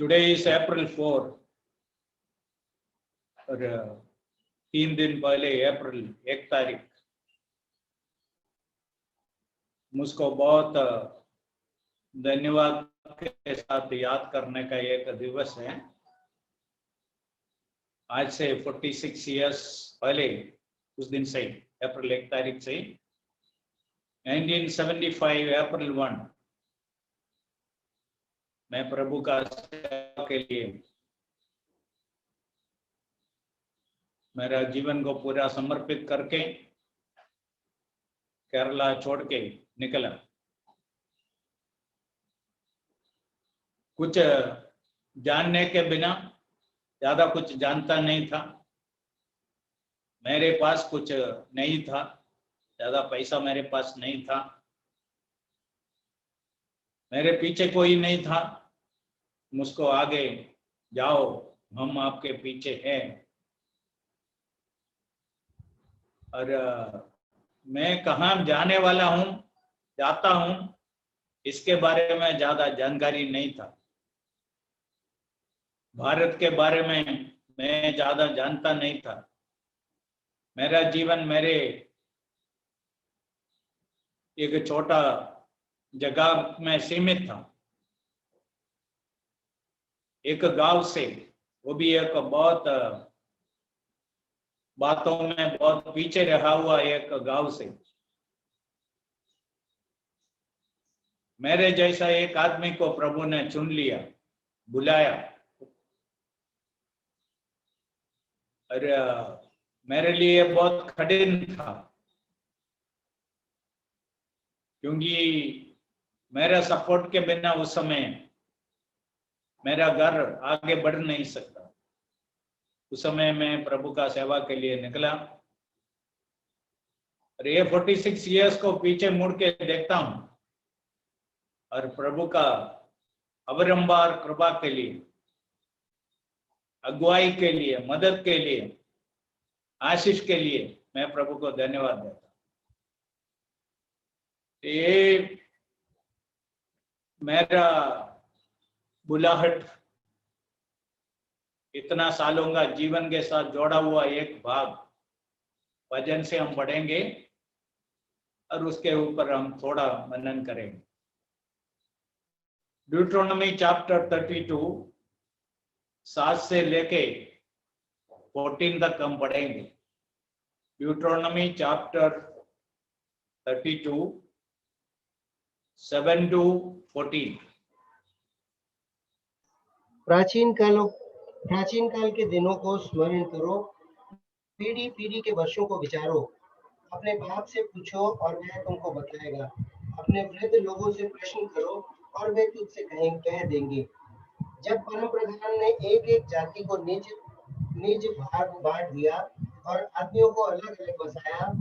Today is April 4 और 3 दिन पहले अप्रैल 1 तारीख मुझको बहुत धन्यवाद के साथ याद करने का एक दिवस है। आज से 46 इयर्स पहले उस दिन से अप्रैल 1 तारीख से 1975 अप्रैल 1 मैं प्रभु का सेवा के लिए मेरा जीवन को पूरा समर्पित करके केरला छोड़ के निकला। कुछ जानने के बिना, ज्यादा कुछ जानता नहीं था। मेरे पास कुछ नहीं था, ज्यादा पैसा मेरे पास नहीं था, मेरे पीछे कोई नहीं था। मुझको आगे जाओ, हम आपके पीछे हैं। और मैं कहाँ जाने वाला हूँ, जाता हूँ, इसके बारे में ज्यादा जानकारी नहीं था। भारत के बारे में मैं ज्यादा जानता नहीं था। मेरा जीवन मेरे एक छोटा जगह में सीमित था, एक गांव से, वो भी एक बहुत बातों में बहुत पीछे रहा हुआ एक गांव से। मेरे जैसा एक आदमी को प्रभु ने चुन लिया, बुलाया। और मेरे लिए बहुत कठिन था, क्योंकि मेरा सपोर्ट के बिना उस समय मेरा घर आगे बढ़ नहीं सकता। उस समय मैं प्रभु का सेवा के लिए निकला और ये 46 इयर्स को पीछे मुड़ के देखता हूं और प्रभु का अवरंबार कृपा के लिए, अगुवाई के लिए, मदद के लिए, आशीष के लिए मैं प्रभु को धन्यवाद देता हूं। ये मेरा बुलाहट इतना सालों का जीवन के साथ जोड़ा हुआ एक भाग वजन से हम पढ़ेंगे और उसके ऊपर हम थोड़ा मनन करेंगे। ड्यूट्रोनॉमी चैप्टर 32 7 से लेके 14 तक हम पढ़ेंगे। ड्यूट्रोनॉमी चैप्टर 32 7 to 14। प्राचीन काल के दिनों को स्मरण करो, पीढ़ी पीढ़ी के वर्षों को विचारो। अपने बाप से पूछो और वह तुमको बतलाएगा। अपने वृद्ध लोगों से प्रश्न करो और वे तुझसे कह देंगे। जब परम प्रधान ने एक एक जाति को निज भाग बांट दिया और आदमियों को अलग अलग बसाया,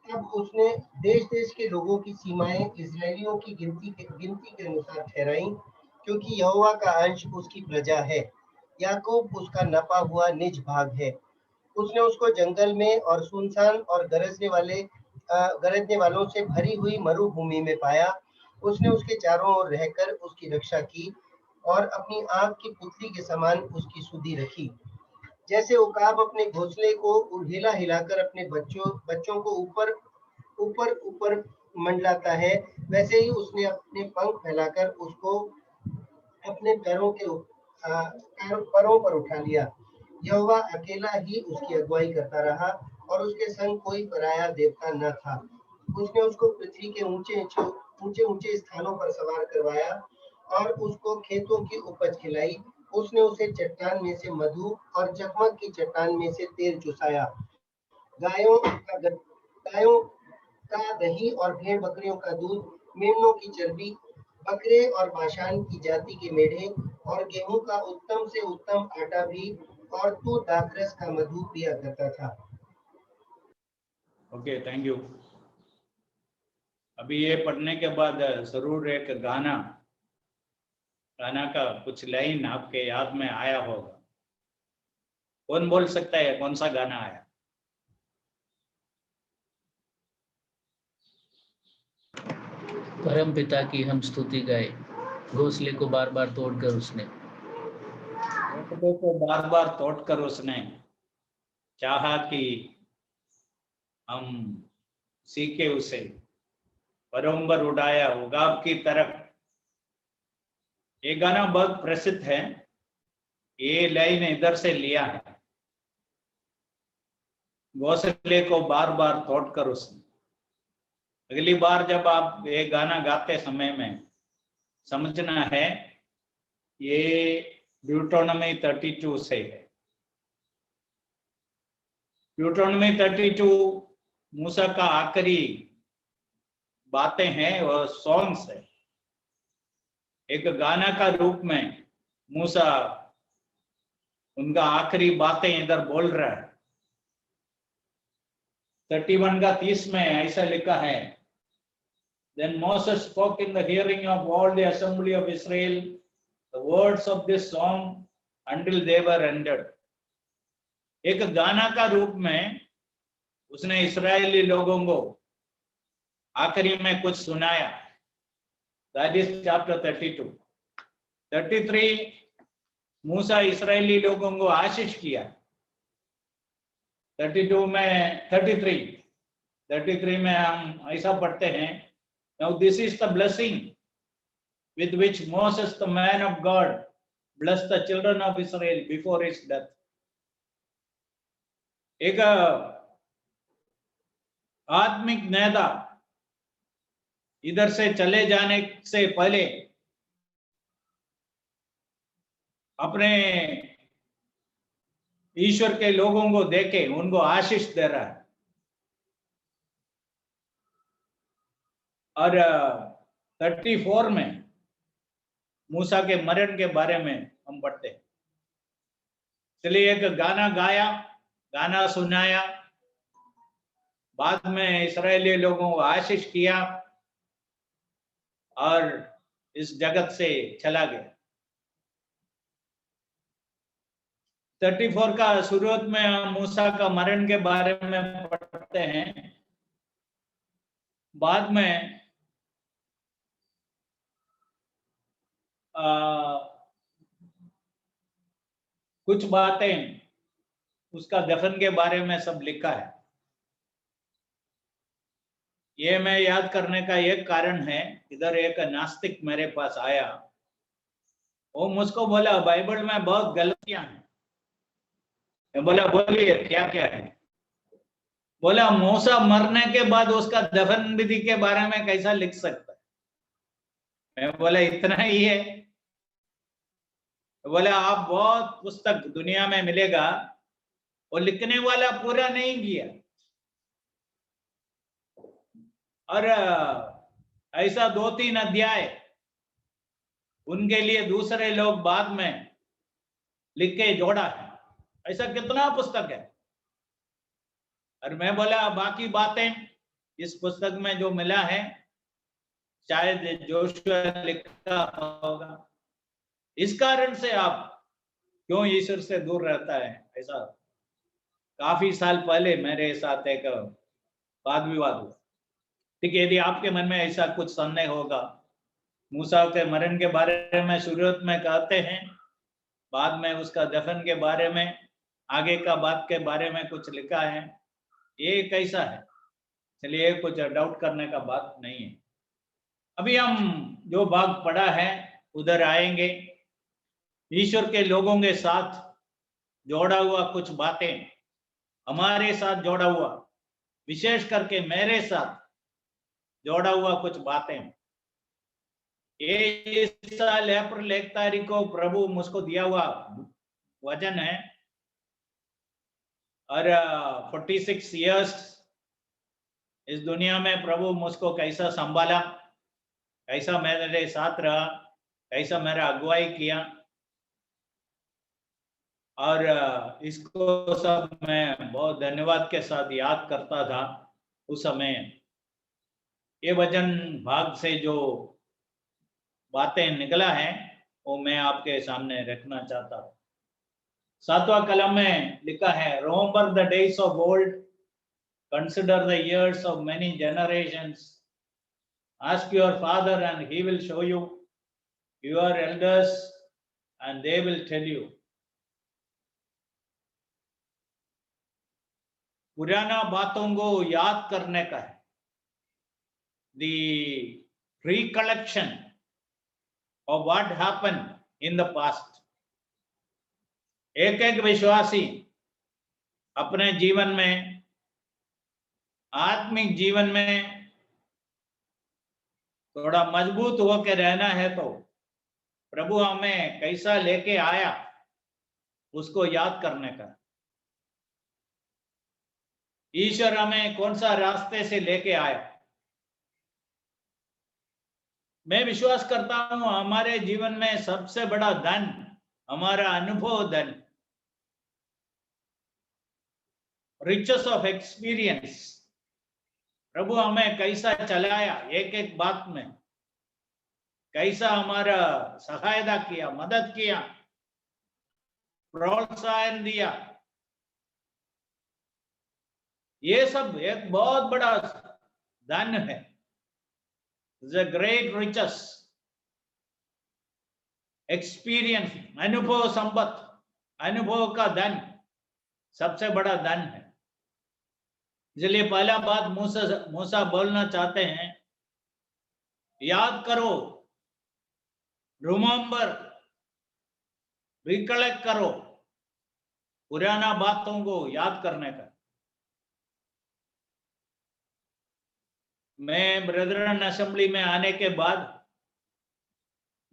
तब उसने देश देश के लोगों की सीमाएं इजरायलियों की गिनती के अनुसार ठहराई, क्योंकि यहोवा का अंश उसकी प्रजा है, याकूब उसका नपा हुआ निज भाग है। उसने उसको जंगल में और सुनसान और गरजने वालों से भरी हुई मरुभूमि में पाया। उसने उसके चारों ओर रहकर उसकी रक्षा की और अपनी आंख की पुतली के समान उसकी सुधि रखी। जैसे उकाब अपने घोंसले को हिला हिलाकर अपने बच्चों को ऊपर मंडलाता है, वैसे ही उसने अपने पंख फैलाकर उसको अपने पैरों पर उठा लिया। यहोवा अकेला ही उसकी अगुवाई करता रहा और उसके संग कोई पराया देवता न था। उसने उसको पृथ्वी के ऊंचे स्थानों पर सवार करवाया और उसको खेतों की उपज खिलाई। उसने उसे चट्टान में से मधु और जगमग की चट्टान में से तेल चुसाया। गायों का दही और भेड़ बकरियों का दूध, मेमनों की चर्बी, बकरे और बाशान की जाति के मेढ़े और गेहूं का उत्तम से उत्तम आटा भी, और तू दाखरस का मधु पिया करता था। Okay, thank you. अभी ये पढ़ने के बाद जरूर एक गाना का कुछ लाइन आपके याद में आया होगा। कौन बोल सकता है कौन सा गाना आया? परम पिता की हम स्तुति गाए, घोंसले को बार बार तोड़कर उसने। चौखटों को बार बार तोड़कर उसने चाहा कि हम सीखे उसे, परम्बर उड़ाया उगाब की तरफ। ये गाना बहुत प्रसिद्ध है, ये लाइन इधर से लिया है। घोंसले को बार बार तोड़कर उसने। अगली बार जब आप ये गाना गाते समय में समझना है ये ड्यूटोनॉमी 32 से है। ड्यूटोनॉमी 32 मूसा का आखिरी बातें हैं और सॉन्ग्स है। एक गाना का रूप में मूसा उनका आखिरी बातें इधर बोल रहा है। 31 का 30 में ऐसा लिखा है, Then Moses spoke in the hearing of all the assembly of Israel the words of this song until they were ended. एक गाना का रूप में उसने इस्राएली लोगों को आखिरी में कुछ सुनाया। That is chapter 32. 33 मूसा इस्राएली लोगों को आशीष किया। 32 में 33 में हम ऐसा पढ़ते हैं, Now this is the blessing with which Moses, the man of God, blessed the children of Israel before his death. एक आत्मिक नेता इधर से चले जाने से पहले अपने ईश्वर के लोगों को देके उनको आशीष दे रहा है। और 34 में मूसा के मरण के बारे में हम पढ़ते हैं। चलिए एक गाना गाया, गाना सुनाया, बाद में इस्राएली लोगों को आशीष किया और इस जगत से चला गया। 34 का शुरुआत में हम मूसा का मरण के बारे में पढ़ते हैं। बाद में कुछ बातें उसका दफन के बारे में सब लिखा है। ये मैं याद करने का एक कारण है, इधर एक नास्तिक मेरे पास आया, वो मुझको बोला बाइबल में बहुत गलतियां हैं। मैं बोला बोलिए क्या क्या है? बोला मूसा मरने के बाद उसका दफन विधि के बारे में कैसा लिख सकता है? मैं बोला इतना ही है। बोला आप बहुत पुस्तक दुनिया में मिलेगा, वो लिखने वाला पूरा नहीं किया। और ऐसा 2-3 अध्याय उनके लिए दूसरे लोग बाद में लिख के जोड़ा है। ऐसा कितना पुस्तक है? और मैं बोला बाकी बातें इस पुस्तक में जो मिला है शायद जोशुआ लिखा होगा। इस कारण से आप क्यों ईश्वर से दूर रहता है? ऐसा काफी साल पहले मेरे साथ एक वाद विवाद हुआ। ठीक है, यदि आपके मन में ऐसा कुछ संदेह होगा, मूसा के मरण के बारे में शुरुआत में कहते हैं, बाद में उसका दफन के बारे में, आगे का बात के बारे में कुछ लिखा है, ये कैसा है? चलिए कुछ डाउट करने का बात नहीं है। अभी हम जो भाग पढ़ा है उधर आएंगे। ईश्वर के लोगों के साथ जोड़ा हुआ कुछ बातें, हमारे साथ जोड़ा हुआ, विशेष करके मेरे साथ जोड़ा हुआ कुछ बातें। ये इस साल अप्रैल 1 तारीख को प्रभु मुझको दिया हुआ वचन है। और 46 इयर्स इस दुनिया में प्रभु मुझको कैसा संभाला, कैसा मेरे साथ रहा, कैसा मेरा अगुवाई किया, और इसको सब मैं बहुत धन्यवाद के साथ याद करता था उस समय। ये वचन भाग से जो बातें निकला है वो मैं आपके सामने रखना चाहता हूँ। 7वां कलम में लिखा है, Remember the days of old, consider the years of many generations, ask your father and he will show you, your elders and they will tell you. पुराना बातों को याद करने का है, the recollection of what happened in the past. एक एक विश्वासी अपने जीवन में, आत्मिक जीवन में थोड़ा मजबूत होकर रहना है तो प्रभु हमें कैसा लेके आया उसको याद करने का। ईश्वर हमें कौन सा रास्ते से लेके आया। मैं विश्वास करता हूं हमारे जीवन में सबसे बड़ा धन हमारा अनुभव धन, रिचेस ऑफ एक्सपीरियंस। प्रभु हमें कैसा चलाया, एक एक बात में कैसा हमारा सहायता किया, मदद किया, प्रोत्साहन दिया, ये सब एक बहुत बड़ा धन है। It's a great riches, experience, अनुभव संपत्ति, अनुभव का धन सबसे बड़ा धन है। इसलिए पहला बात मूसा बोलना चाहते हैं, याद करो, रिमेंबर, रिकलेक्ट करो, पुराना बातों को याद करने का। मैं ब्रदरन असेंबली में आने के बाद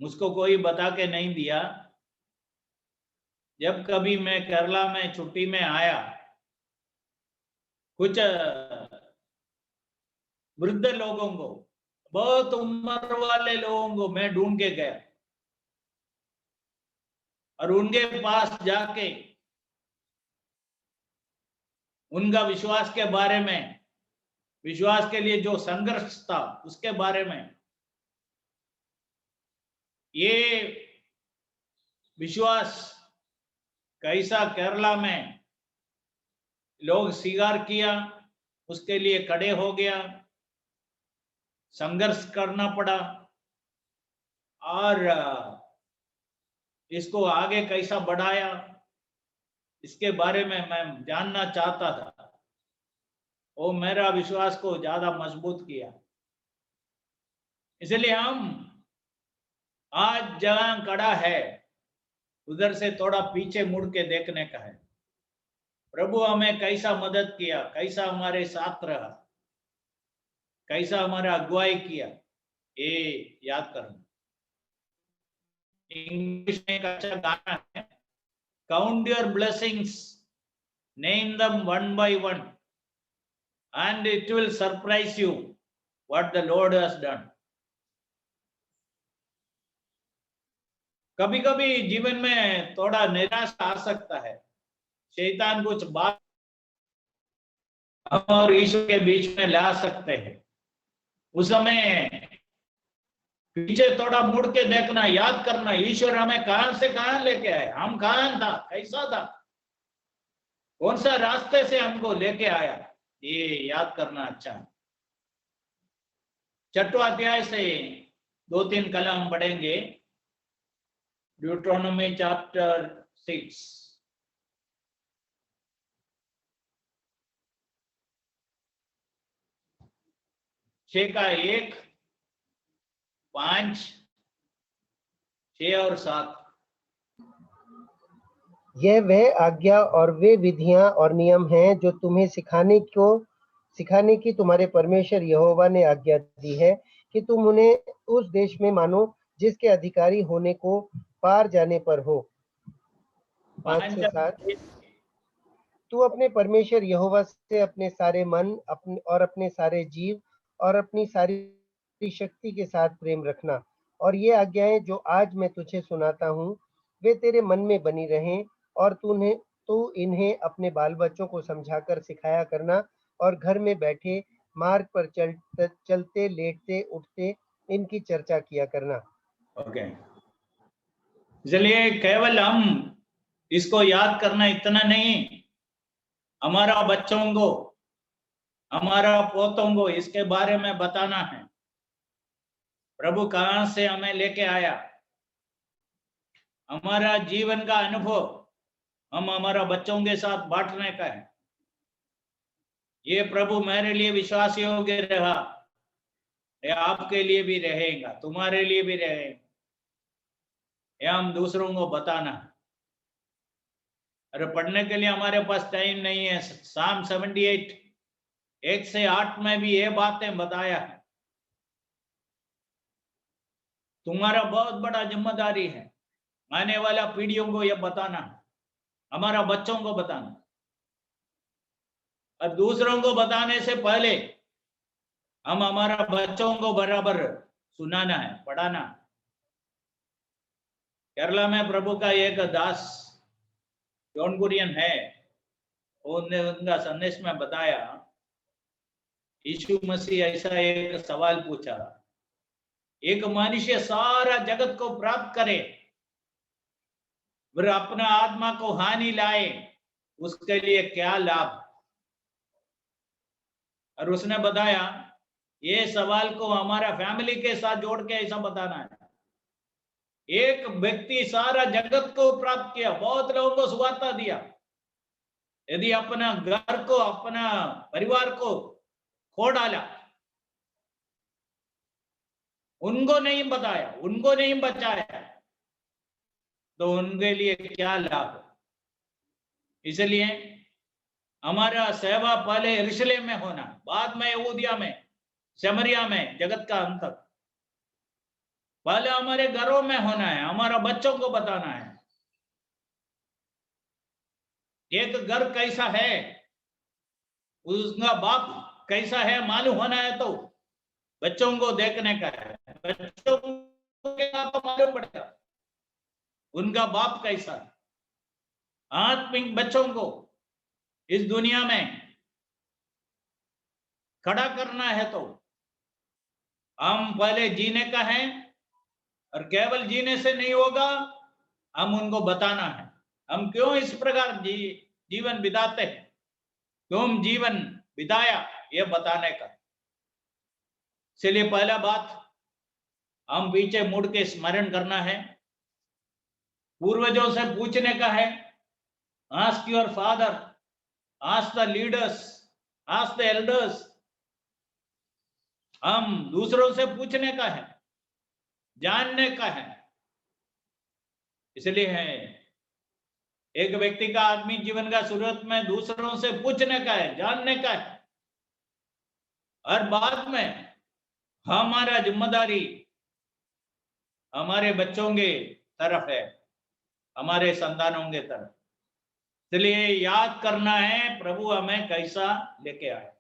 मुझको कोई बता के नहीं दिया, जब कभी मैं केरला में छुट्टी में आया, कुछ वृद्ध लोगों को, बहुत उम्र वाले लोगों को मैं ढूंढ के गया और उनके पास जाके उनका विश्वास के बारे में, विश्वास के लिए जो संघर्ष था उसके बारे में, ये विश्वास कैसा केरला में लोग स्वीकार किया, उसके लिए खड़े हो गया, संघर्ष करना पड़ा और इसको आगे कैसा बढ़ाया, इसके बारे में मैं जानना चाहता था। वो मेरा विश्वास को ज्यादा मजबूत किया। इसलिए हम आज जहां खड़ा है उधर से थोड़ा पीछे मुड़ के देखने का है। प्रभु हमें कैसा मदद किया, कैसा हमारे साथ रहा, कैसा हमारा अगुवाई किया, ये याद करना। इंग्लिश में एक अच्छा गाना है, count your blessings, name them one by one, and it will surprise you what the Lord has done. कभी कभी जीवन में थोड़ा निराशा आ सकता है, शैतान कुछ बात हम और ईश्वर के बीच में ला सकते हैं। उस समय पीछे थोड़ा मुड़ के देखना, याद करना, ईश्वर हमें कहां से कहां लेके आए, हम कहां था, कैसा था, कौन सा रास्ते से हमको लेके आया, ये याद करना अच्छा है। 6वां अध्याय से 2-3 कलम पढ़ेंगे, ड्यूट्रोनोमी चैप्टर 6। छः का 1, 5, 6 और 7। यह वह आज्ञा और वे विधियां और नियम हैं जो तुम्हें सिखाने की तुम्हारे परमेश्वर यहोवा ने आज्ञा दी है कि तुम उन्हें उस देश में मानो जिसके अधिकारी होने को पार जाने पर हो। 5 से 7। तू अपने परमेश्वर यहोवा से अपने सारे मन, अपने सारे जीव और अपनी सारी शक्ति के साथ प्रेम रखना, और ये आज्ञाएं जो आज मैं तुझे सुनाता हूँ वे तेरे मन में बनी रहें, और तू इन्हें अपने बाल बच्चों को समझाकर सिखाया करना, और घर में बैठे मार्ग पर चलते लेटते उठते इनकी चर्चा किया करना। ओके, चलिए केवल हम इसको याद करना इतना नहीं, हमारा बच्चों को, हमारा पोतों को इसके बारे में बताना है। प्रभु कहां से हमें लेके आया, हमारा जीवन का अनुभव हम हमारा बच्चों के साथ बांटने का है। ये प्रभु मेरे लिए विश्वास योग्य रहा, ये आपके लिए भी रहेगा, तुम्हारे लिए भी रहेगा। ये हम दूसरों को बताना। अरे पढ़ने के लिए हमारे पास टाइम नहीं है। साम 78 1 से 8 में भी ये बातें बताया है। तुम्हारा बहुत बड़ा जिम्मेदारी है आने वाला पीढ़ियों को यह बताना, हमारा बच्चों को बताना, और दूसरों को बताने से पहले हम हमारा बच्चों को बराबर सुनाना है, पढ़ाना। केरला में प्रभु का एक दास जॉन कुरियन है, उन्होंने उनका संदेश में बताया, यीशु मसीह ऐसा एक सवाल पूछा, एक मनुष्य सारा जगत को प्राप्त करे वह अपना आत्मा को हानि लाए, उसके लिए क्या लाभ? और उसने बताया, ये सवाल को हमारा फैमिली के साथ जोड़ के ऐसा बताना है। एक व्यक्ति सारा जगत को प्राप्त किया, बहुत लोगों को सुवार्ता दिया, यदि अपना घर को, अपना परिवार को खो डाला, उनको नहीं बताया, उनको नहीं बचाया, तो उनके लिए क्या लाभ? इसलिए हमारा सेवा पहले यरूशलेम में होना, बाद में यहूदिया में, समरिया में, जगत का अंत तक। पहले हमारे घरों में होना है, हमारा बच्चों को बताना है। एक घर कैसा है, उसका बाप कैसा है मालूम होना है, तो बच्चों को देखने का है। बच्चों को मालूम पड़ेगा उनका बाप कैसा है। आत्मिक बच्चों को इस दुनिया में खड़ा करना है तो हम पहले जीने का है, और केवल जीने से नहीं होगा, हम उनको बताना है हम क्यों इस प्रकार जीवन बिताते हैं, क्यों जीवन बिताया, ये बताने का। इसलिए पहला बात हम पीछे मुड़ के स्मरण करना है, पूर्वजों से पूछने का है। Ask your father, ask the leaders, ask the elders. हम दूसरों से पूछने का है, जानने का है। इसलिए है एक व्यक्ति का आत्मिक जीवन का शुरुआत में दूसरों से पूछने का है, जानने का है, और बाद में हमारा जिम्मेदारी हमारे बच्चों के तरफ है, हमारे संतानों के तरफ। इसलिए याद करना है प्रभु हमें कैसा लेके आए,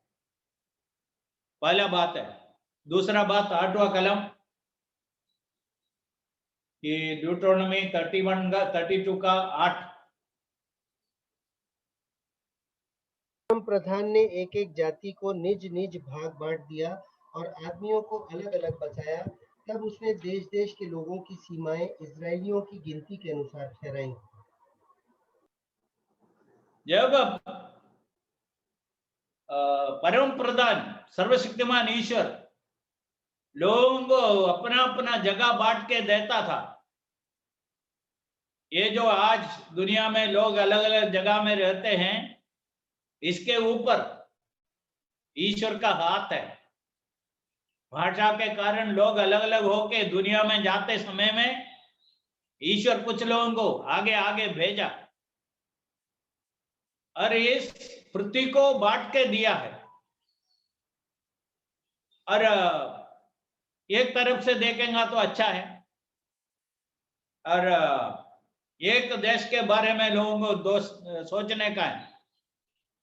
पहला बात है। दूसरा बात 8वां कलम कि ड्यूटरोनॉमी 31 का 32 का 8। प्रधान ने एक एक जाति को निज निज भाग बांट दिया और आदमियों को अलग अलग बचाया। तब उसने देश देश के लोगों की सीमाएं इजरायलियों की गिनती के अनुसार ठहराई। जब परम प्रधान सर्वशक्तिमान ईश्वर लोगों को अपना अपना जगह बांट के देता था, ये जो आज दुनिया में लोग अलग अलग जगह में रहते हैं, इसके ऊपर ईश्वर का हाथ है। भाषा के कारण लोग अलग अलग होके दुनिया में जाते समय में ईश्वर कुछ लोगों को आगे आगे भेजा और इस पृथ्वी को बांट के दिया है। और एक तरफ से देखेंगे तो अच्छा है, और एक देश के बारे में लोगों को सोचने का है,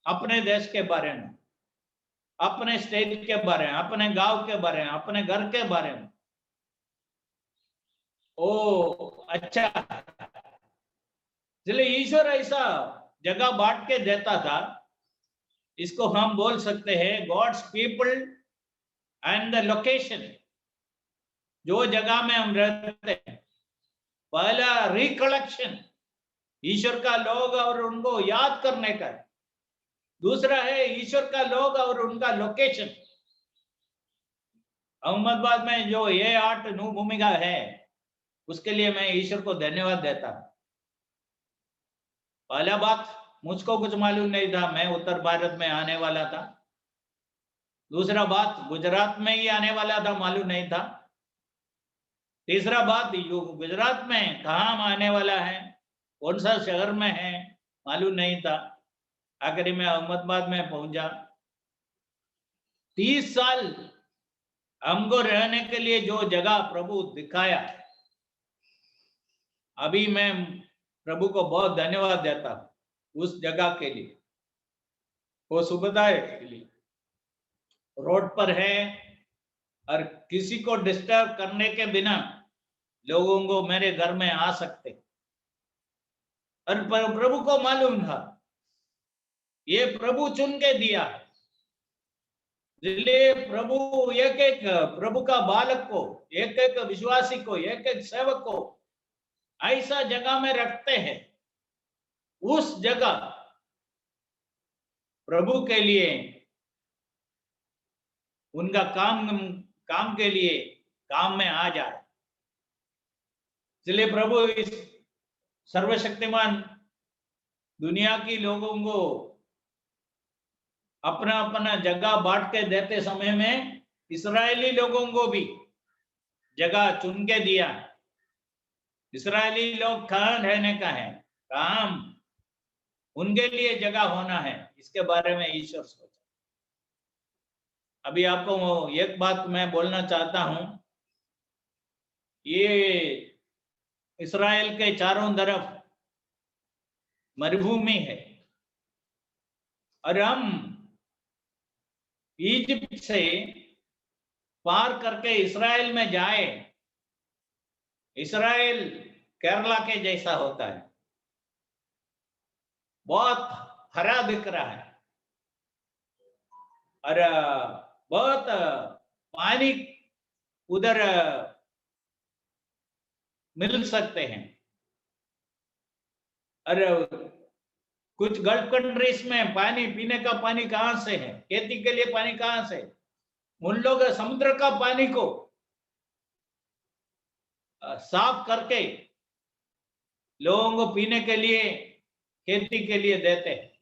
अपने देश के बारे में, अपने स्टेट के बारे में, अपने गांव के बारे में, अपने घर के बारे में। ओ अच्छा, इसलिए ईश्वर ऐसा जगह बांट के देता था। इसको हम बोल सकते हैं God's people and the location, जो जगह में हम रहते हैं। पहला रिकलेक्शन, ईश्वर का लोग और उनको याद करने का। दूसरा है ईश्वर का लोग और उनका लोकेशन। अहमदाबाद में जो ये 8 नू भूमिका है, उसके लिए मैं ईश्वर को धन्यवाद देता हूं। पहला बात, मुझको कुछ मालूम नहीं था, मैं उत्तर भारत में आने वाला था, दूसरा बात, गुजरात में ही आने वाला था, मालूम नहीं था। तीसरा बात, गुजरात में कहाँ आने वाला है, कौन सा शहर में है, मालूम नहीं था। आखिरी में अहमदाबाद में पहुंचा। 30 साल हमको रहने के लिए जो जगह प्रभु दिखाया, अभी मैं प्रभु को बहुत धन्यवाद देता हूं उस जगह के लिए, वो सुविधाएं के लिए। रोड पर है और किसी को डिस्टर्ब करने के बिना लोगों को मेरे घर में आ सकते। और प्रभु को मालूम था ये प्रभु चुन के दिया है, इसलिए प्रभु एक एक प्रभु का बालक को, एक एक विश्वासी को, एक एक सेवक को ऐसा जगह में रखते हैं। उस जगह प्रभु के लिए, उनका काम के लिए काम में आ जाए। इसलिए प्रभु इस सर्वशक्तिमान दुनिया की लोगों को अपना अपना जगह बांट के देते समय में इस्राएली लोगों को भी जगह चुन के दिया। इस्राएली लोग कहाँ रहने का है, काम उनके लिए जगह होना है, इसके बारे में ईश्वर सोचा। अभी आपको एक बात मैं बोलना चाहता हूं, ये इस्राएल के चारों तरफ मरुभूमि है और हम इजिप्ट से पार करके इस्राएल में जाए, इस्राएल केरला के जैसा होता है, बहुत हरा दिख रहा है और बहुत पानी उधर मिल सकते हैं। और कुछ गल्फ कंट्रीज में पानी, पीने का पानी कहां से है, खेती के लिए पानी कहां से? उन लोग समुद्र का पानी को साफ करके लोगों को पीने के लिए, खेती के लिए देते हैं।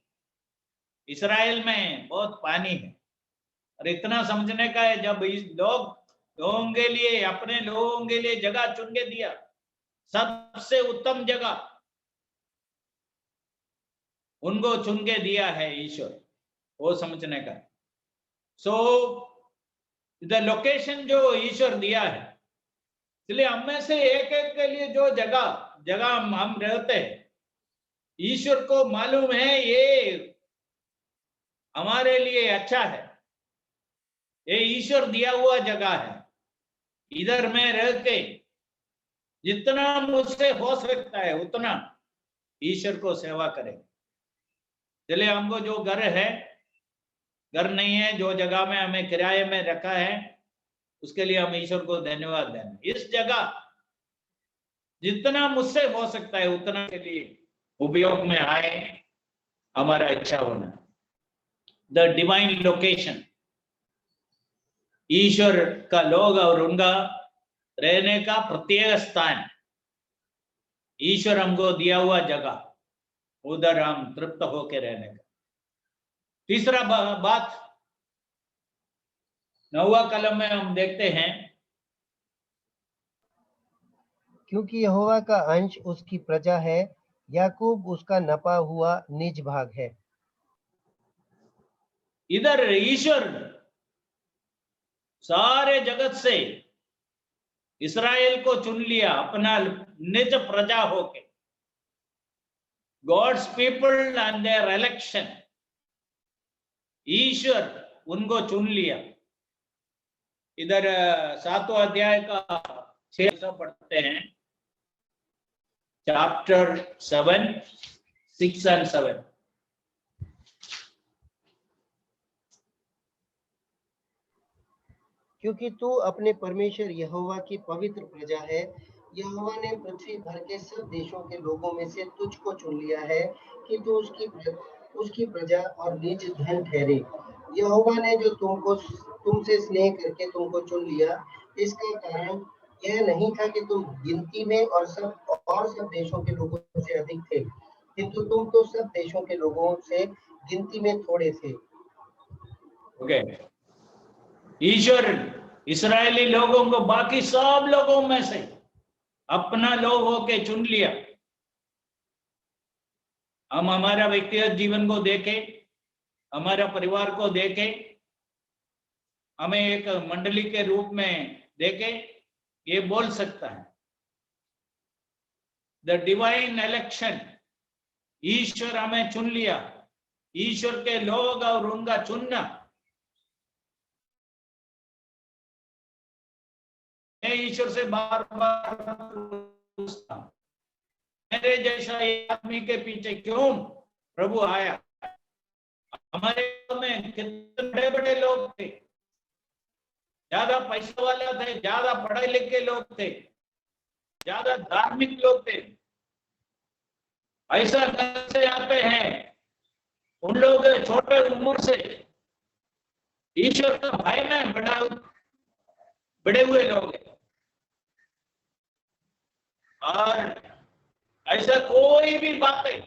इस्राएल में बहुत पानी है और इतना समझने का है, जब इस लोगों के लिए, अपने लोगों के लिए जगह चुन के दिया, सबसे उत्तम जगह उनको चुन के दिया है ईश्वर, वो समझने का। सो द लोकेशन जो ईश्वर दिया है, इसलिए हम में से एक एक के लिए जो जगह हम रहते हैं, ईश्वर को मालूम है ये हमारे लिए अच्छा है, ये ईश्वर दिया हुआ जगह है। इधर में रह के जितना मुझसे हो सकता है उतना ईश्वर को सेवा करें। चलिए, हमको जो घर है, घर नहीं है, जो जगह में हमें किराए में रखा है, उसके लिए हम ईश्वर को धन्यवाद दें। इस जगह जितना मुझसे हो सकता है उतना के लिए उपयोग में आए, हमारा इच्छा होना। द डिवाइन लोकेशन, ईश्वर का लोग और उनका रहने का प्रत्येक स्थान, ईश्वर हमको दिया हुआ जगह, उधर हम तृप्त होकर रहने का। तीसरा बात 9वां कलम में हम देखते हैं, क्योंकि यहोवा का अंश उसकी प्रजा है, याकूब उसका नपा हुआ निज भाग है। इधर ईश्वर सारे जगत से इस्राएल को चुन लिया अपना निज प्रजा होके। God's people and their election, ईश्वर उनको चुन लिया। इधर 7वां अध्याय का 6 पढ़ते हैं, चैप्टर 7, 6 and 7। क्योंकि तू अपने परमेश्वर यहोवा की पवित्र प्रजा है, यहोवा ने पृथ्वी भर के सब देशों के लोगों में से तुझको चुन लिया है कि तू उसकी प्रजा और निज धन ठहरे। यहोवा ने जो तुमसे स्नेह करके तुमको चुन लिया, इसका कारण यह नहीं था कि तुम गिनती में और सब देशों के लोगों से अधिक थे, किंतु तुम तो सब देशों के लोगों से गिनती में थोड़े थे। ओके, ईश्वर इस्राएली लोगों को बाकी सब लोगों में से अपना लोग होके चुन लिया। हम हमारा व्यक्तिगत जीवन को देखें, हमारा परिवार को देखें, हमें एक मंडली के रूप में देखें, ये बोल सकता है द डिवाइन इलेक्शन, ईश्वर हमें चुन लिया। ईश्वर के लोग और उनका चुनना, मैं ईश्वर से बार बार पूछता हूं, मेरे जैसा एक आदमी के पीछे क्यों प्रभु आया? हमारे में कितने बड़े बड़े लोग थे, ज्यादा पैसा वाला थे, ज्यादा पढ़े लिखे लोग थे, ज्यादा धार्मिक लोग थे। ऐसा कैसे आते हैं? उन लोग छोटे उम्र से ईश्वर का भाई में बड़े हुए लोग हैं, और ऐसा कोई भी बातें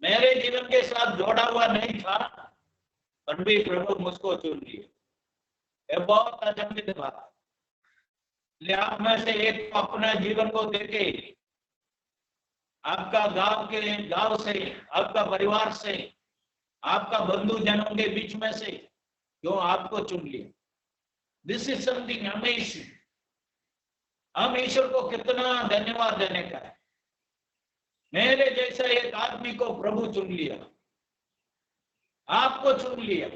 मेरे जीवन के साथ जोड़ा हुआ नहीं था, पर भी प्रभु मुझको चुन लिए। ये बहुत अचंभित बात। आप में से एक को अपना जीवन को देखे, आपका गांव से, आपका परिवार से, आपका बंधु जनों के बीच में से क्यों आपको चुन लिया? This is something amazing. हम ईश्वर को कितना धन्यवाद देने का है, मेरे जैसा एक आदमी को प्रभु चुन लिया, आपको चुन लिया।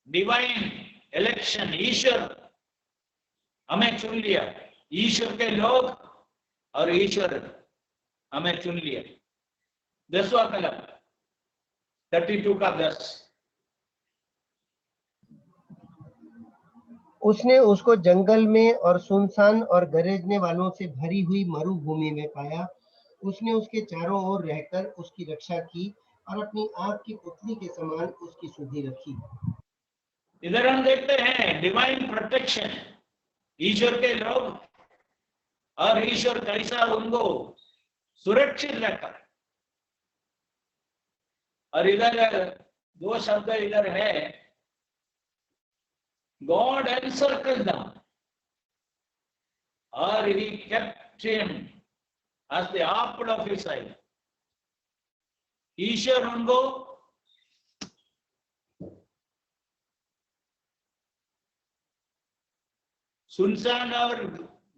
डिवाइन इलेक्शन, ईश्वर हमें चुन लिया, ईश्वर के लोग और ईश्वर हमें चुन लिया। 10वां कलम 32 का 10। उसने उसको जंगल में और सुनसान और गरजने वालों से भरी हुई मरुभूमि में पाया। उसने उसके चारों ओर रहकर उसकी रक्षा की और अपनी आंख की पुतली के समान उसकी सुधि रखी। इधर हम देखते हैं डिवाइन प्रोटेक्शन, ईश्वर के लोग और ईश्वर कैसा उनको सुरक्षित रखा। और इधर दो शब्द इधर है, God encircled them or he kept him as the apple of his eye. ईश्वर उनको सुनसान और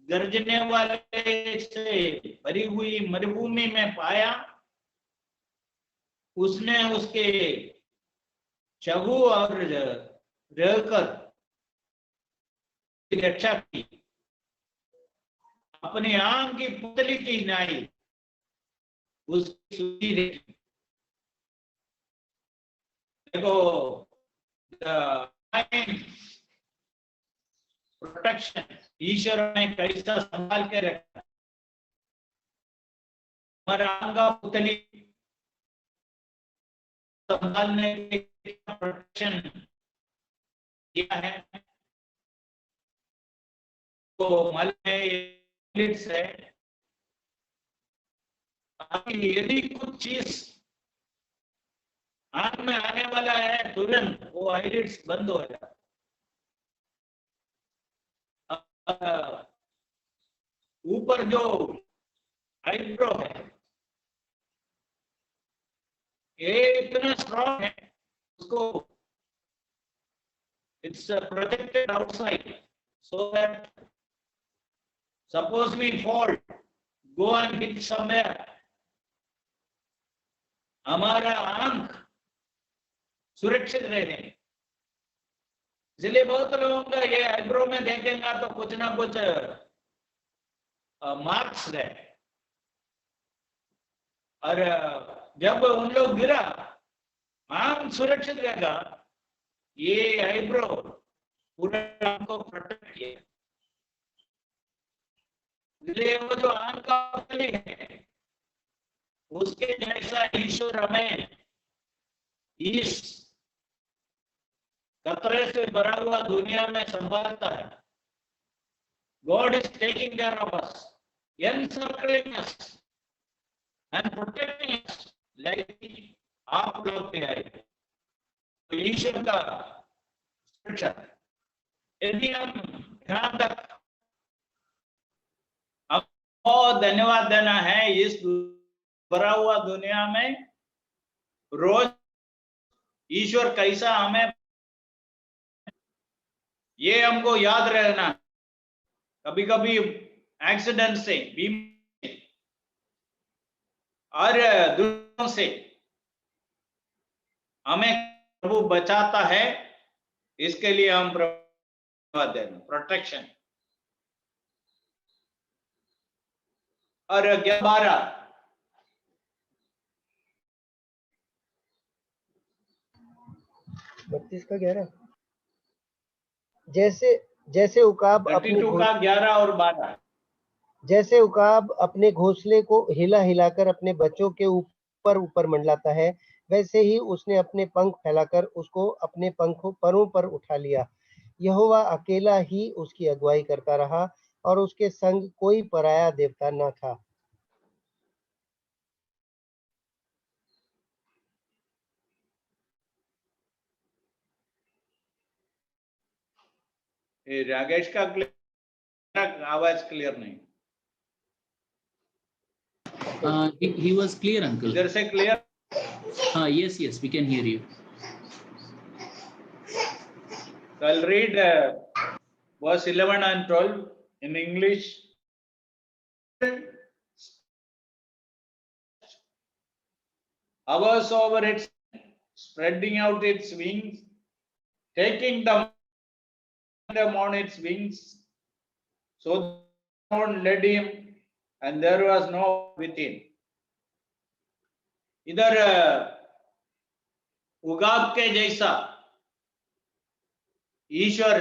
गरजने वाले से भरी हुई मरुभूमि में पाया। उसने उसके चबू और रहकर रक्षा की, अपनी आंख की पुतली की नाई उसकी सुधि रखी। देखो प्रोटेक्शन, ईश्वर ने कैसा संभाल के रखा। हमारा आंगा पुतली संभालने के प्रोटेक्शन किया है। तो मल में से यदि कुछ चीज आंख में आने वाला है, तुरंत वो आईलिड्स बंद हो जाता। ऊपर जो आईब्रो है ये इतना स्ट्रॉन्ग है, उसको it's protected outside so that suppose we fall, go and hit somewhere, हमारा आंख सुरक्षित रहे। इसलिए बहुत लोगों का ये आईब्रो में देखेंगे तो कुछ ना कुछ मार्क्स है, और जब उन लोग गिरा आंख सुरक्षित रहेगा। ये आईब्रो पूरा को प्रोटेक्ट किया। इसलिए वो जो आंख का पुतली है उसके जैसा ईश्वर हमें इस खतरे से भरा हुआ दुनिया में संभालता है। God is taking care of us, encircling us and protecting us like आप लोग के आए। तो ईश्वर का यदि हम ध्यान तक बहुत धन्यवाद देना है इस भरा हुआ दुनिया में, रोज ईश्वर कैसा हमें, ये हमको याद रहना। कभी कभी एक्सीडेंट से, बीमारी और दुर्घटनाओं से हमें प्रभु बचाता है, इसके लिए हम धन्यवाद देना, प्रोटेक्शन। और 12 32 का 11, जैसे उकाब अपने 32 का 11 और 12, जैसे उकाब अपने घोंसले को हिला हिलाकर अपने बच्चों के ऊपर ऊपर मंडलाता है, वैसे ही उसने अपने पंख फैलाकर उसको अपने परों पर उठा लिया। यहोवा अकेला ही उसकी अगुवाई करता रहा और उसके संग कोई पराया देवता न था। ये राकेश का आवाज क्लियर नहीं। He was clear, uncle. इधर से clear? Yes, we can hear you. So I'll read verse 11 and 12 in English. Hovers over it, spreading out its wings, taking them on its wings. So the Lord led him, and there was no within. इधर उगाब के जैसा ईश्वर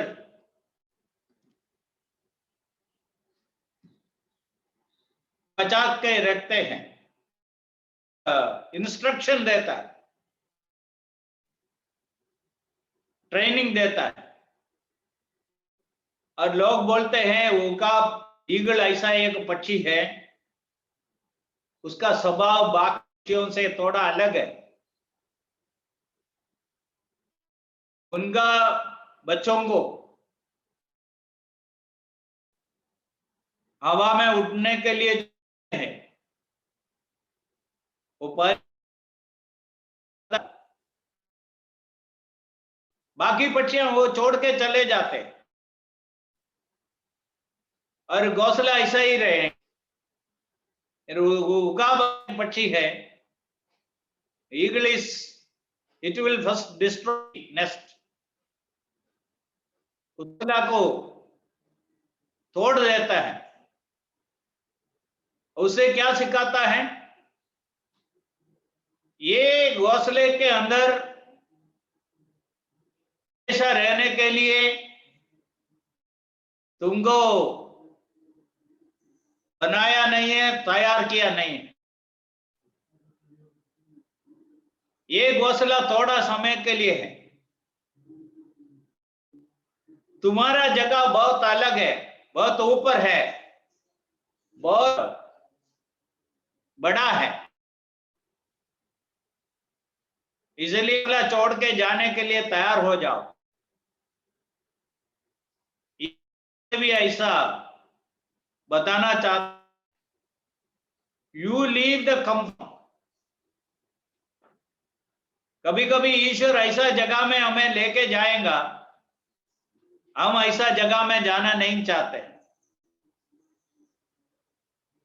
बचा के रखते हैं, instruction देता है, training देता है। और लोग बोलते हैं उकाब, ईगल ऐसा एक पक्षी है, उसका स्वभाव बाकी पक्षियों से थोड़ा अलग है। उनका बच्चों को हवा में उड़ने के लिए है, ऊपर बाकी पक्षियां वो छोड़ के चले जाते और घोंसला ऐसा ही रहे। उकाब पक्षी है, eagle is, it will first destroy nest, घोंसला को तोड़ देता है। उसे क्या सिखाता है? ये घोंसले के अंदर हमेशा रहने के लिए तुमको बनाया नहीं है, तैयार किया नहीं है। ये घोंसला थोड़ा समय के लिए है। तुम्हारा जगह बहुत अलग है, बहुत ऊपर है, बहुत बड़ा है, इसलिए छोड़ के जाने के लिए तैयार हो जाओ। ये भी ऐसा बताना चाहता, यू लीव द कंफर्ट। कभी कभी ईश्वर ऐसा जगह में हमें लेके जाएगा, हम ऐसा जगह में जाना नहीं चाहते।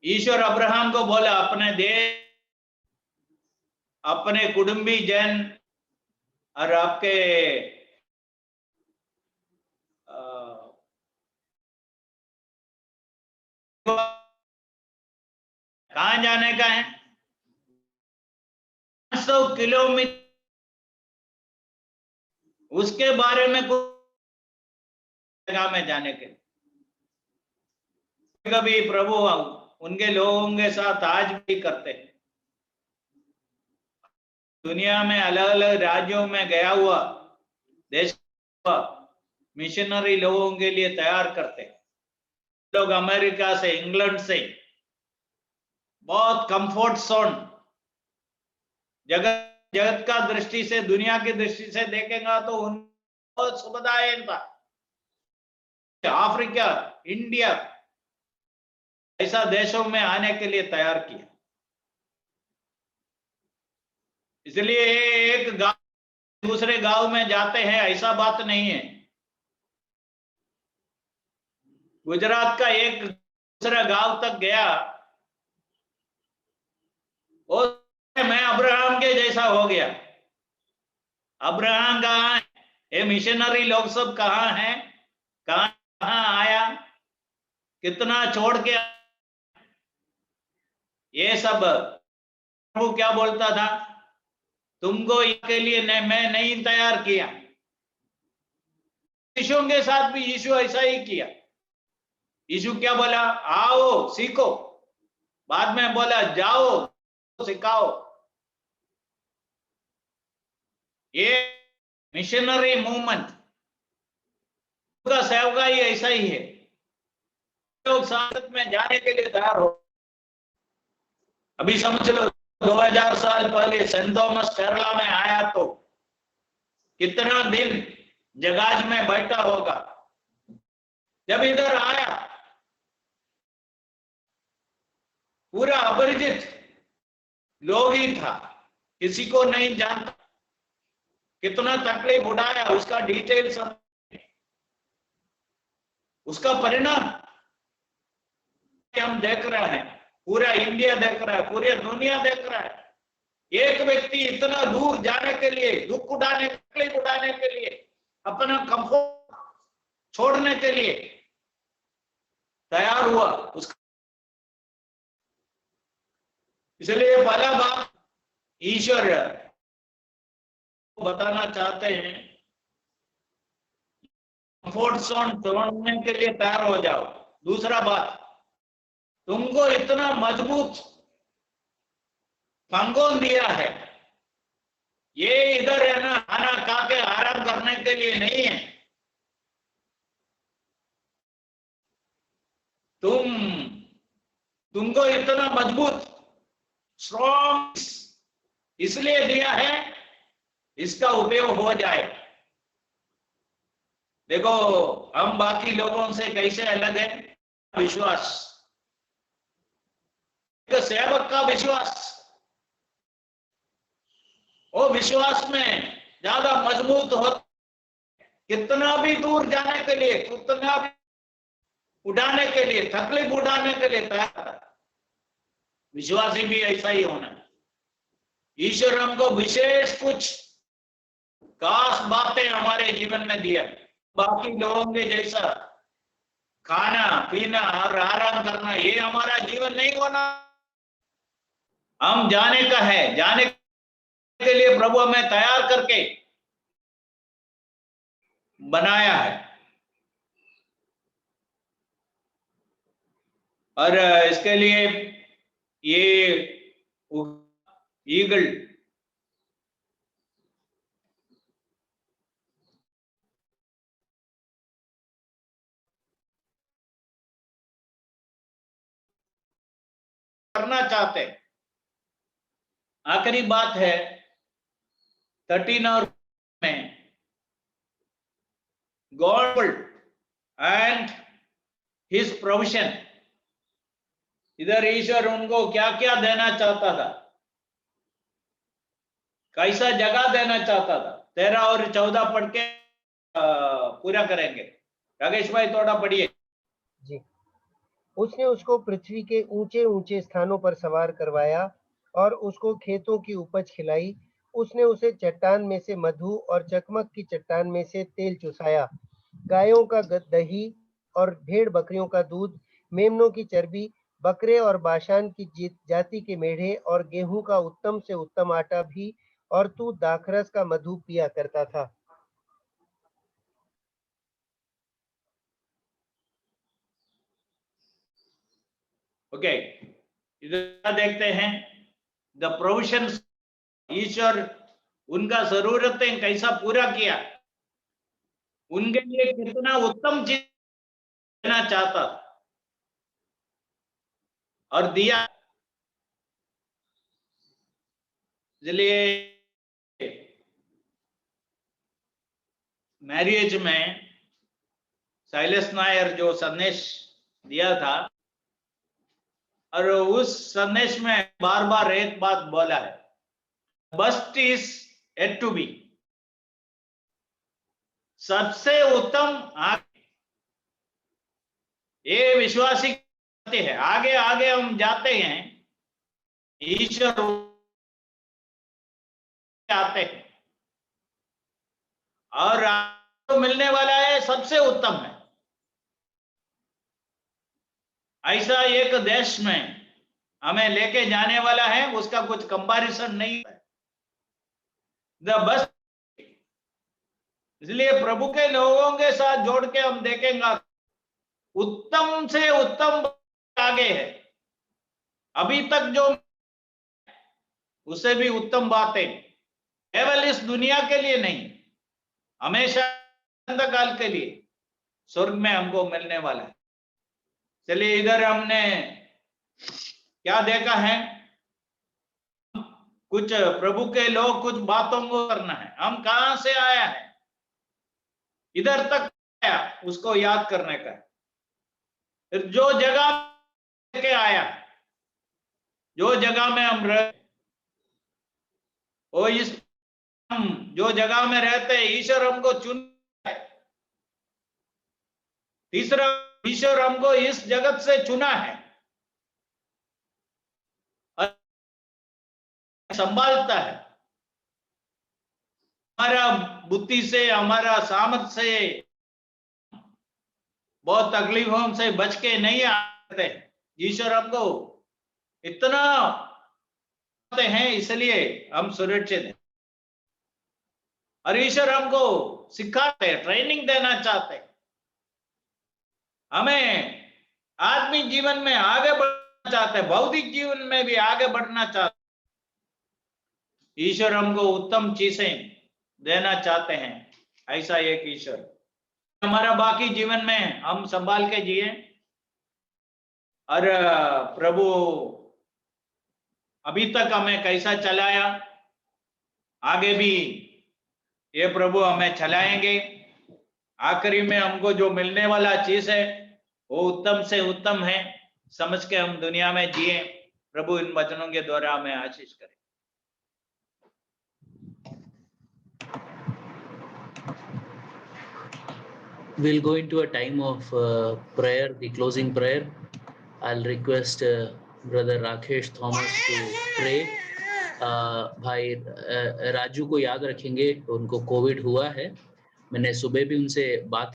ईश्वर अब्राहम को बोला अपने देश, अपने कुटुंबी जन और आपके कहां जाने का है? 500 किलोमीटर, उसके बारे में कुछ जगह में जाने के। कभी प्रभु उनके लोगों के साथ आज भी करते हैं। दुनिया में अलग अलग राज्यों में गया हुआ देश मिशनरी लोगों के लिए तैयार करते हैं। लोग अमेरिका से, इंग्लैंड से, बहुत कंफर्ट जोन, जगत का दृष्टि से, दुनिया की दृष्टि से देखेगा तो उन बहुत सुविधाएं था। अफ्रीका, इंडिया ऐसा देशों में आने के लिए तैयार किया। इसलिए एक गांव दूसरे गांव में जाते हैं ऐसा बात नहीं है। गुजरात का एक दूसरा गांव तक गया और मैं अब्राहम के जैसा हो गया। अब्राहम कहाँ है? ये मिशनरी लोग सब कहाँ हैं? कहाँ आया? कितना छोड़ के? ये सब प्रभु क्या बोलता था? तुमको इसके लिए मैं नहीं तैयार किया। यीशु के साथ भी यीशु ऐसा ही किया। यीशु क्या बोला? आओ सीखो। बाद में बोला जाओ सिखाओ। ये मिशनरी मूवमेंट का सेवकाई ऐसा ही है। लोग साथ में जाने के लिए तैयार हो। अभी समझ लो 2000 साल पहले सेंट थॉमस केरला में आया तो कितना दिन जहाज में बैठा होगा। जब इधर आया पूरा अपरिचित लोग ही था, किसी को नहीं जानता। कितना तकलीफ उठाया, उसका डिटेल सब, उसका परिणाम हम देख रहे हैं। पूरा इंडिया देख रहा है, पूरी दुनिया देख रहा है। एक व्यक्ति इतना दूर जाने के लिए, दुख उठाने, तकलीफ उठाने के लिए, अपना कंफर्ट छोड़ने के लिए तैयार हुआ। उसका इसलिए पहला बात ईश्वर बताना चाहते हैं, कंफर्ट जोन छोड़ने के लिए तैयार हो जाओ। दूसरा बात, तुमको इतना मजबूत पंगोन दिया है, ये इधर है ना खाना खा के आराम करने के लिए नहीं है। तुमको इतना मजबूत स्ट्रॉन्ग इसलिए दिया है, इसका उपयोग हो जाए। देखो हम बाकी लोगों से कैसे अलग है? विश्वास, सेवक का विश्वास, वो विश्वास में ज्यादा मजबूत हो। कितना भी दूर जाने के लिए, कितना भी उठाने के लिए, तकलीफ उठाने के लिए तैयार। विश्वासी भी ऐसा ही होना। ईश्वर हमको विशेष कुछ खास बातें हमारे जीवन में दिया। बाकी लोगों के जैसा खाना पीना और आराम करना ये हमारा जीवन नहीं होना। हम जाने का है, जाने के लिए प्रभु हमें तैयार करके बनाया है। और इसके लिए ये ईगल करना चाहते हैं। आखिरी बात है 13 और में गॉड एंड हिज प्रोविजन। इधर ईश्वर उनको क्या क्या देना चाहता था, कैसा जगह देना चाहता था। 13 और 14 पढ़ के पूरा करेंगे। राकेश भाई थोड़ा पढ़िए जी। उसने उसको पृथ्वी के ऊंचे ऊंचे स्थानों पर सवार करवाया और उसको खेतों की उपज खिलाई। उसने उसे चट्टान में से मधु और चकमक की चट्टान में से तेल चुसाया। गायों का दही और भेड़ बकरियों का दूध, मेमनों की चर्बी, बकरे और बाशान की जाति के मेढ़े और गेहूं का उत्तम से उत्तम आटा भी, और तू दाखरस का मधु पिया करता था। ओके। इधर देखते हैं द प्रोविजंस। ईश्वर उनका जरूरतें कैसा पूरा किया, उनके लिए कितना उत्तम चीज देना चाहता और दिया। इसलिए मैरिज में शैलेश नायर जो संदेश दिया था, और उस संदेश में बार बार एक बात बोला है, best is yet to be, सबसे उत्तम आगे। ये विश्वासी कहते हैं, आगे आगे हम जाते हैं, ईश्वर आते हैं, और आपको मिलने वाला है सबसे उत्तम है। ऐसा एक देश में हमें लेके जाने वाला है, उसका कुछ कंपैरिजन नहीं है, द बेस्ट। इसलिए प्रभु के लोगों के साथ जोड़ के हम देखेंगे, उत्तम से उत्तम आगे है। अभी तक जो उससे भी उत्तम बातें केवल इस दुनिया के लिए नहीं, हमेशा काल के लिए स्वर्ग में हमको मिलने वाला है। चलिए, इधर हमने क्या देखा है, कुछ प्रभु के लोग कुछ बातों को करना है। हम कहां से आया है, इधर तक आया, उसको याद करने का है। फिर जो जगह के आया, जो जगह में हम रहे, वो इस हम जो जगह में रहते हैं, ईश्वर हमको चुना है। तीसरा, ईश्वर हमको इस जगत से चुना है, संभालता है। हमारा बुद्धि से, हमारा सामर्थ्य से, बहुत तकलीफों से बच के नहीं आते। ईश्वर हमको इतना हैं, इसलिए हम सुरक्षित हैं। और ईश्वर हमको सिखाते हैं, ट्रेनिंग देना चाहते हैं, हमें आत्मिक जीवन में आगे बढ़ना चाहते हैं, भौतिक जीवन में भी आगे बढ़ना चाहते हैं। ईश्वर हमको उत्तम चीजें देना चाहते हैं। ऐसा एक ईश्वर हमारा बाकी जीवन में हम संभाल के जिए, और प्रभु अभी तक हमें कैसा चलाया, आगे भी ये प्रभु हमें चलाएंगे। आखिरी में हमको जो मिलने वाला चीज है वो उत्तम से उत्तम है, समझ के हम दुनिया में जिए। प्रभु इन वचनों के द्वारा हमें आशीष करे। We'll go into a time of prayer, the closing prayer. I'll request Brother Rakesh Thomas to pray. भाई राजू को याद रखेंगे, उनको कोविड हुआ है। मैंने सुबह भी उनसे बात